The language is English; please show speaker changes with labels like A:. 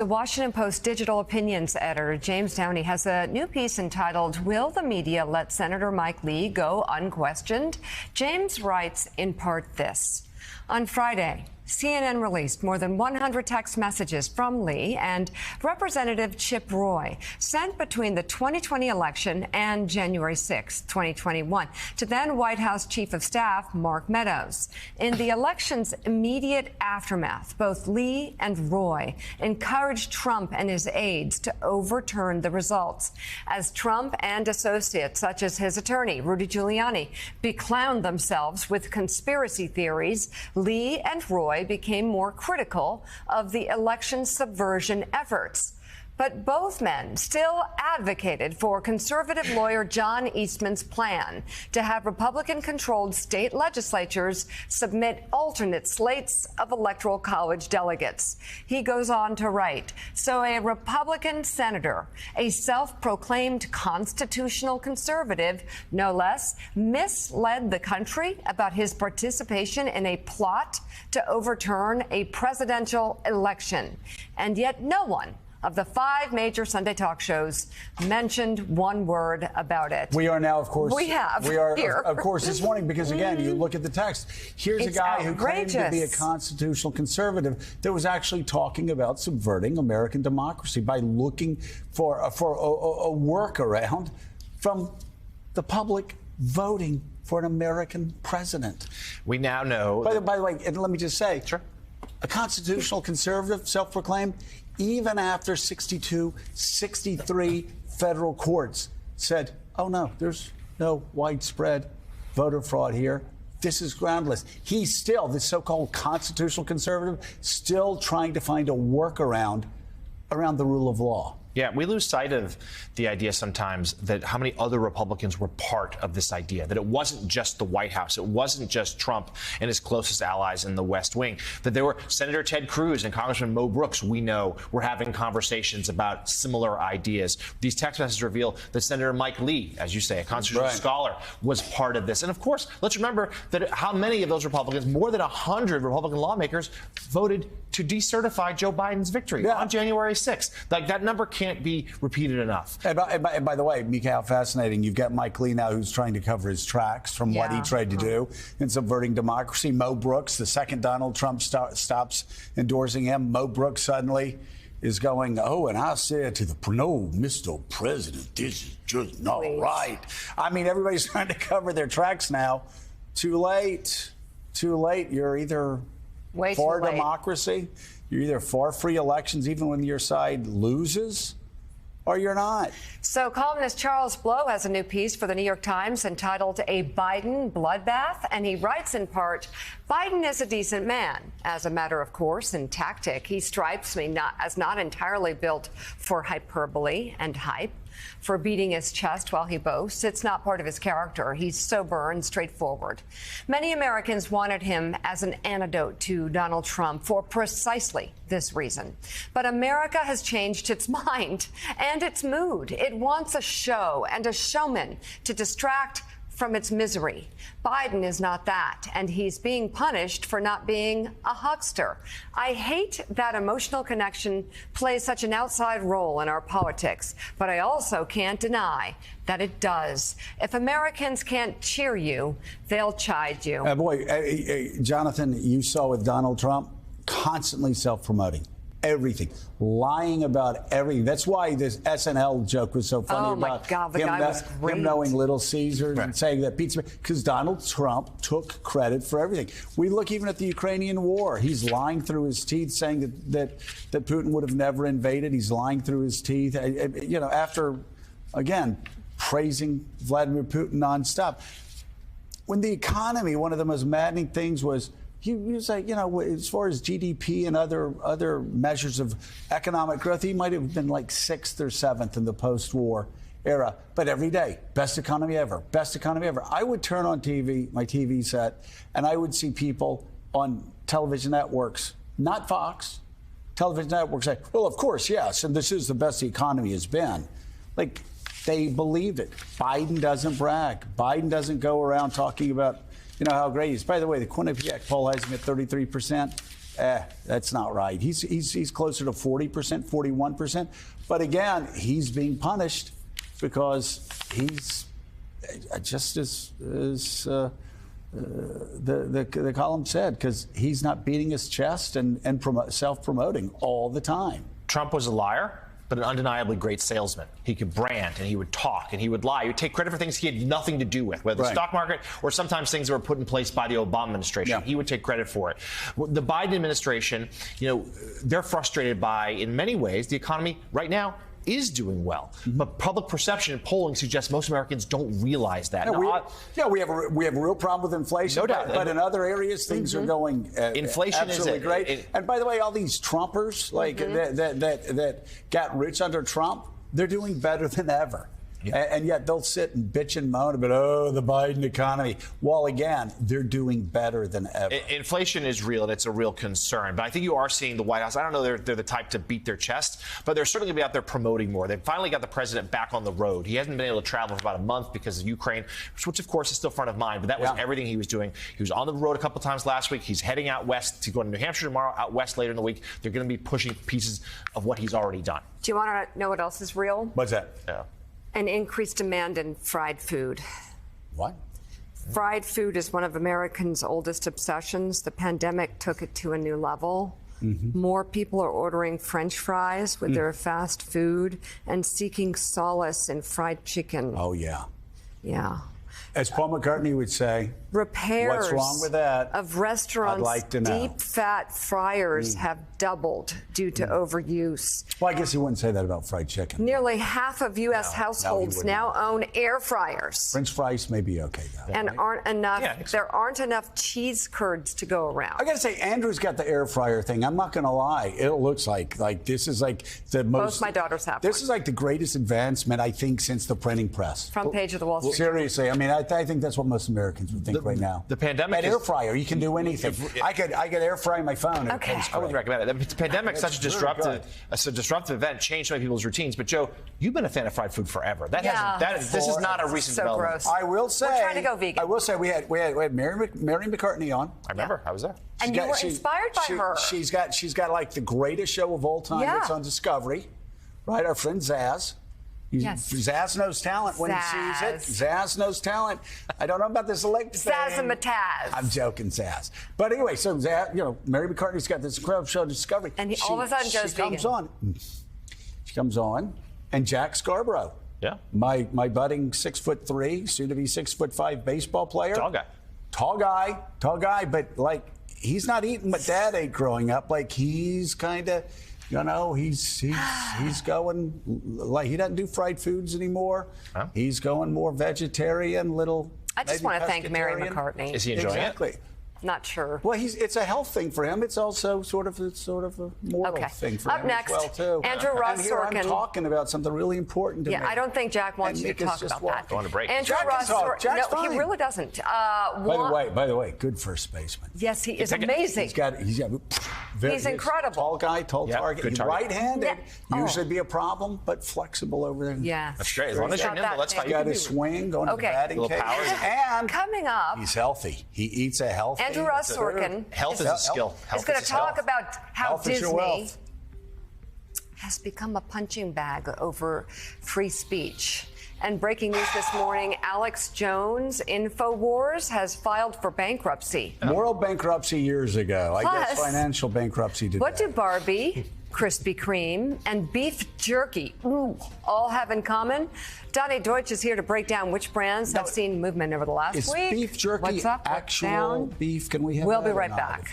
A: The Washington Post digital opinions editor James Downey has a new piece entitled, "Will the Media Let Senator Mike Lee Go Unquestioned?" James writes in part this. On Friday, CNN released more than 100 text messages from Lee and Representative Chip Roy sent between the 2020 election and January 6, 2021, to then White House Chief of Staff Mark Meadows. In the election's immediate aftermath, both Lee and Roy encouraged Trump and his aides to overturn the results. As Trump and associates, such as his attorney, Rudy Giuliani, beclowned themselves with conspiracy theories, Lee and Roy became more critical of the election subversion efforts. But both men still advocated for conservative lawyer John Eastman's plan to have Republican-controlled state legislatures submit alternate slates of electoral college delegates. He goes on to write, so a Republican senator, a self-proclaimed constitutional conservative, no less, misled the country about his participation in a plot to overturn a presidential election. And yet no one of the 5 major Sunday talk shows mentioned one word about it.
B: We are now, of course.
A: We are here.
B: Of course, this morning, because again, you look at the text. Here's
A: It's
B: a guy
A: outrageous.
B: who claimed to be a constitutional conservative that was actually talking about subverting American democracy by looking for a workaround from the public voting for an American president.
C: We now know.
B: By the way, and let me just say,
C: Sure.
B: A constitutional conservative, self-proclaimed, even after 62, 63 federal courts said, oh, no, there's no widespread voter fraud here. This is groundless. He's still, this so-called constitutional conservative, still trying to find a workaround around the rule of law.
C: Yeah, we lose sight of the idea sometimes that how many other Republicans were part of this idea, that it wasn't just the White House, it wasn't just Trump and his closest allies in the West Wing, that there were Senator Ted Cruz and Congressman Mo Brooks, we know, were having conversations about similar ideas. These text messages reveal that Senator Mike Lee, as you say, a constitutional scholar, was part of this. And of course, let's remember that how many of those Republicans, more than 100 Republican lawmakers, voted to decertify Joe Biden's victory on January 6th. Like, that number can't be repeated enough.
B: And by the way, Mika, how fascinating. You've got Mike Lee now who's trying to cover his tracks from what he tried to do in subverting democracy. Mo Brooks, the second Donald Trump stops endorsing him, Mo Brooks suddenly is going, oh, and I said to no, Mr. President, this is just not right. I mean, everybody's trying to cover their tracks now. Too late. Too late. You're either for democracy, you're either for free elections, even when your side loses, or you're not.
A: So columnist Charles Blow has a new piece for the New York Times entitled "A Biden Bloodbath," and he writes in part, Biden is a decent man. As a matter of course and tactic, he strikes me as not entirely built for hyperbole and hype, for beating his chest while he boasts. It's not part of his character. He's sober and straightforward. Many Americans wanted him as an antidote to Donald Trump for precisely this reason. But America has changed its mind and its mood. It wants a show and a showman to distract from its misery. Biden is not that, and he's being punished for not being a huckster. I hate that emotional connection plays such an outside role in our politics, but I also can't deny that it does. If Americans can't cheer you, they'll chide you.
B: Jonathan, you saw with Donald Trump, constantly self-promoting. Everything, lying about everything. That's why this SNL joke was so funny about him knowing Little Caesars and saying that pizza, because Donald Trump took credit for everything. We look even at the Ukrainian war. He's lying through his teeth, saying that Putin would have never invaded. He's lying through his teeth. You know, after again praising Vladimir Putin nonstop. When the economy, one of the most maddening things was. You say, you know, as far as GDP and other measures of economic growth, he might have been like 6th or 7th in the post-war era. But every day, best economy ever, best economy ever. I would turn on TV, my TV set, and I would see people on television networks, not Fox, television networks say, well, of course, yes, and this is the best the economy has been. Like, they believe it. Biden doesn't brag. Biden doesn't go around talking about, you know, how great he is. By the way, the Quinnipiac poll has him at 33%. That's not right. He's closer to 40%, 41%. But again, he's being punished because he's just as the column said, because he's not beating his chest and self-promoting all the time.
C: Trump was a liar, but an undeniably great salesman. He could brand, and he would talk, and he would lie. He would take credit for things he had nothing to do with, whether the stock market or sometimes things that were put in place by the Obama administration. Yeah. He would take credit for it. The Biden administration, they're frustrated by, in many ways, the economy right now is doing well. Mm-hmm. But public perception and polling suggests most Americans don't realize that.
B: We have a real problem with inflation.
C: No doubt.
B: But in other areas, things are going
C: inflation
B: absolutely great. And by the way, all these Trumpers that got rich under Trump, they're doing better than ever. Yeah. And yet they'll sit and bitch and moan about, the Biden economy. While, again, they're doing better than ever.
C: Inflation is real, and it's a real concern. But I think you are seeing the White House. I don't know they're the type to beat their chest, but they're certainly going to be out there promoting more. They've finally got the president back on the road. He hasn't been able to travel for about a month because of Ukraine, which, of course, is still front of mind. But that was everything he was doing. He was on the road a couple times last week. He's heading out west to go to New Hampshire tomorrow, out west later in the week. They're going to be pushing pieces of what he's already done.
A: Do you want to know what else is real?
B: What's that?
A: An increased demand in fried food.
B: What?
A: Fried food is one of Americans' oldest obsessions. The pandemic took it to a new level. Mm-hmm. More people are ordering French fries with their fast food and seeking solace in fried chicken.
B: Oh, yeah.
A: Yeah.
B: As Paul McCartney would say,
A: repairs
B: what's wrong with that?
A: Of restaurants'
B: I'd like to know.
A: Deep fat fryers have doubled due to overuse.
B: Well, I guess he wouldn't say that about fried chicken.
A: Nearly half of U.S. households now own air fryers.
B: French fries may be okay, though.
A: And aren't enough. There aren't enough cheese curds to go around.
B: I got to say, Andrew's got the air fryer thing. I'm not going to lie. It looks like this is like the most.
A: Both my daughters have
B: This is like the greatest advancement, I think, since the printing press.
A: Front page of the Wall Street.
B: Seriously, I mean, I think that's what most Americans would think right now.
C: The pandemic.
B: That air fryer, you can do anything. I could air fry my phone.
A: Okay.
C: I would recommend it. The pandemic, such a disruptive event, changed so many people's routines. But Joe, you've been a fan of fried food forever. This is not a recent development.
A: Gross.
B: I will say.
A: We're trying to go vegan.
B: I will say we had Mary McCartney on.
C: I remember. I was there.
A: And you were inspired by her.
B: She's got like the greatest show of all time. It's on Discovery, right? Our friend Zaz.
A: Yes.
B: Zaz knows talent when he sees it. Zaz knows talent. I don't know about this elected thing.
A: Zaz and Mataz.
B: I'm joking, Zaz. But anyway, so Zaz, Mary McCartney got this incredible show, Discovery.
A: And all of a sudden, Joe's vegan.
B: She comes on, and Jack Scarborough.
C: Yeah.
B: My budding 6'3", soon to be 6'5" baseball player. Tall guy, but like he's not eating what Dad ate growing up. Like he's kind of. He's going like he doesn't do fried foods anymore. Huh? He's going more vegetarian,
A: I just want to thank Mary McCartney.
C: Is he enjoying
B: it?
A: Not sure.
B: Well, it's a health thing for him. It's also sort of a moral thing for him.
A: Up next,
B: as well too.
A: Andrew Ross Sorkin.
B: I'm talking about something really important to me.
A: Yeah, I don't think Jack wants you to talk about that.
C: Go on a break.
A: Andrew Ross Sorkin. No, he really doesn't.
B: By the way, good first baseman.
A: Yes, he is amazing. He's incredible.
B: Tall guy, tall target. He's right-handed.
A: Yeah.
B: Usually be a problem, but flexible over there.
A: Yeah,
C: that's great. As long as you're nimble, that's fine.
B: He's got his swing going to the batting cage.
A: And coming up,
B: he's healthy. He eats a healthy.
A: Andrew Ross Sorkin.
C: Health is a skill.
A: He's going to talk about how Disney has become a punching bag over free speech. And breaking news this morning, Alex Jones, InfoWars, has filed for bankruptcy.
B: Moral bankruptcy years ago.
A: Plus,
B: I guess financial bankruptcy today.
A: What do Barbie, Krispy Kreme, and beef jerky all have in common? Donnie Deutsch is here to break down which brands have seen movement over the last week.
B: Is beef jerky
A: What's up?
B: actual beef? Can we have
A: We'll
B: that
A: be right back.